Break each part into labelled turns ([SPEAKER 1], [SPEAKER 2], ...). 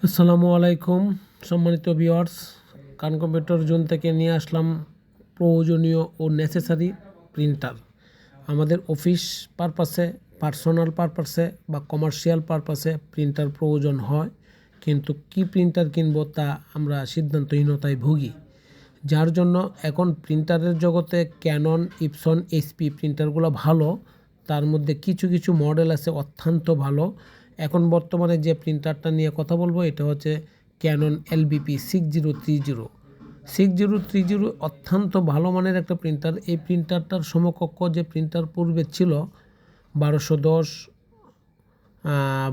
[SPEAKER 1] আসসালামু আলাইকুম সম্মানিত ভিউয়ার্স, কান কম্পিউটার জোন থেকে নিয়ে আসলাম প্রয়োজনীয় ও নেসেসারি প্রিন্টার। আমাদের অফিস পারপাসে, পার্সোনাল পারপাসে বা কমার্শিয়াল পারপাসে প্রিন্টার প্রয়োজন হয়, কিন্তু কি প্রিন্টার কিনবো তা আমরা সিদ্ধান্তহীনতায় ভুগি। যার জন্য এখন প্রিন্টারের জগতে ক্যানন, ইপসন, এইচপি প্রিন্টারগুলো ভালো। তার মধ্যে কিছু কিছু মডেল আছে অত্যন্ত ভালো। এখন বর্তমানে যে প্রিন্টারটা নিয়ে কথা বলবো এটা হচ্ছে ক্যানন LBP 6030 অত্যন্ত ভালো মানের একটা প্রিন্টার। এই প্রিন্টারটার সমকক্ষ যে প্রিন্টার পূর্বে ছিল 1210,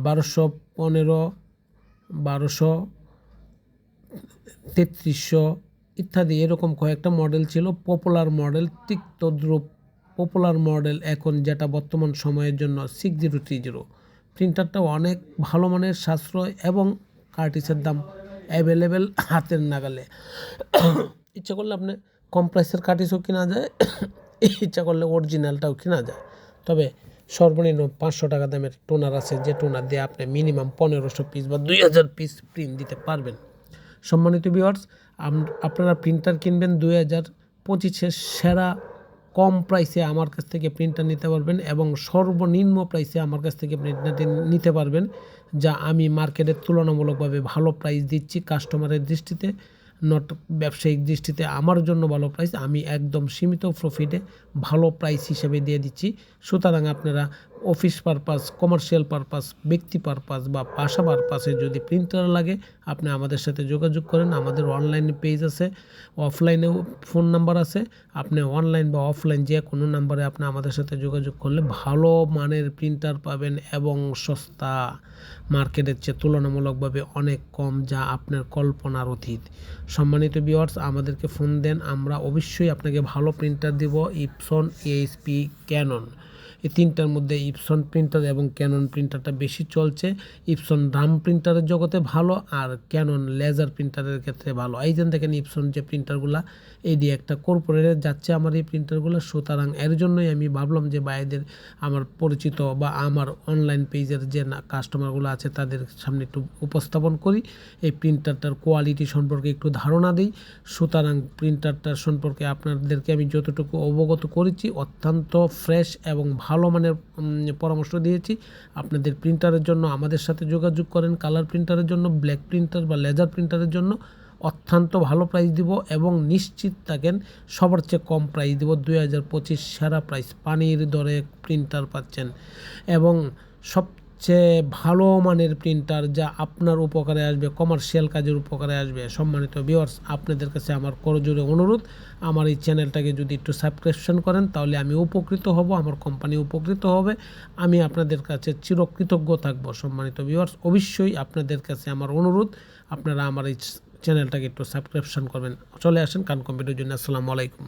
[SPEAKER 1] 1215, 1233 ইত্যাদি এরকম কয়েকটা মডেল ছিল। পপুলার মডেল, ঠিক তদ্রূপ পপুলার মডেল এখন যেটা বর্তমান সময়ের জন্য 6030 প্রিন্টারটা অনেক ভালো মানের, সাশ্রয় এবং কার্টিসের দাম অ্যাভেলেবেল হাতের নাগালে। ইচ্ছা করলে আপনি কম প্রাইসের কার্টিসও কেনা যায়, ইচ্ছা করলে অরিজিনালটাও কেনা যায়। তবে সর্বনিম্ন 500 টাকা দামের টোনার আছে, যে টোনার দিয়ে আপনি মিনিমাম 1500 পিস বা 2000 পিস প্রিন্ট দিতে পারবেন। সম্মানিত ভিউয়ার্স, আপনারা প্রিন্টার কিনবেন 2025-এর সেরা কম প্রাইসে আমার কাছ থেকে প্রিন্টার নিতে পারবেন এবং সর্বনিম্ন প্রাইসে আমার কাছ থেকে প্রিন্টারটি নিতে পারবেন, যা আমি মার্কেটের তুলনামূলকভাবে ভালো প্রাইস দিচ্ছি কাস্টমারের দৃষ্টিতে, নট ব্যবসায়িক দৃষ্টিতে। আমার জন্য ভালো প্রাইস, আমি একদম সীমিত প্রফিটে ভালো প্রাইস হিসেবে দিয়ে দিচ্ছি। সুতরাং আপনারা অফিস পারপাস, কমার্শিয়াল পারপাস, ব্যক্তি পারপাস বা বাসা পারপাসে যদি প্রিন্টার লাগে আপনি আমাদের সাথে যোগাযোগ করেন। আমাদের অনলাইনে পেজ আছে, অফলাইনেও ফোন নাম্বার আছে। আপনি অনলাইন বা অফলাইন যে কোনো নাম্বারে আপনি আমাদের সাথে যোগাযোগ করলে ভালো মানের প্রিন্টার পাবেন এবং সস্তা, মার্কেটের চেয়ে তুলনামূলকভাবে অনেক কম, যা আপনার কল্পনার অতীত। সম্মানিত ভিউয়ার্স, আমাদেরকে ফোন দেন, আমরা অবশ্যই আপনাকে ভালো প্রিন্টার দিব। ইপসন, এইচপি, ক্যানন, এই তিনটার মধ্যে ইপসন প্রিন্টার এবং ক্যানন প্রিন্টারটা বেশি চলছে। ইপসন রাম প্রিন্টারের জগতে ভালো আর ক্যানন লেজার প্রিন্টারের ক্ষেত্রে ভালো। এই যে দেখেন ইপসন যে প্রিন্টারগুলো, এই দিয়ে একটা কর্পোরেটে যাচ্ছে আমার এই প্রিন্টারগুলো। সুতরাং এর জন্যই আমি ভাবলাম যে ভাইদের, আমার পরিচিত বা আমার অনলাইন পেজের যে কাস্টমারগুলো আছে তাদের সামনে একটু উপস্থাপন করি, এই প্রিন্টারটার কোয়ালিটি সম্পর্কে একটু ধারণা দিই। সুতরাং প্রিন্টারটার সম্পর্কে আপনাদেরকে আমি যতটুকু অবগত করেছি, অত্যন্ত ফ্রেশ এবং ভালো মানের পরামর্শ দিয়েছি। আপনাদের প্রিন্টারের জন্য আমাদের সাথে যোগাযোগ করেন। কালার প্রিন্টারের জন্য, ব্ল্যাক প্রিন্টার বা লেজার প্রিন্টারের জন্য অত্যন্ত ভালো প্রাইস দিব এবং নিশ্চিত থাকেন সবার চেয়ে কম প্রাইস দিব। 2025 সেরা প্রাইস, পানির দরে প্রিন্টার পাচ্ছেন এবং সবচেয়ে ভালো মানের প্রিন্টার, যা আপনার উপকারে আসবে, কমার্শিয়াল কাজের উপকারে আসবে। সম্মানিত ভিউয়ার্স, আপনাদের কাছে আমার করজোড়ে অনুরোধ, আমার এই চ্যানেলটাকে যদি একটু সাবস্ক্রিপশন করেন তাহলে আমি উপকৃত হব, আমার কোম্পানি উপকৃত হবে, আমি আপনাদের কাছে চিরকৃতজ্ঞ থাকব। সম্মানিত ভিউয়ার্স, অবশ্যই আপনাদের কাছে আমার অনুরোধ, আপনারা আমার এই চ্যানেলটাকে একটু সাবস্ক্রিপশন করবেন। চলে আসেন কান কম্পিউটার জন্য। আসসালামু আলাইকুম।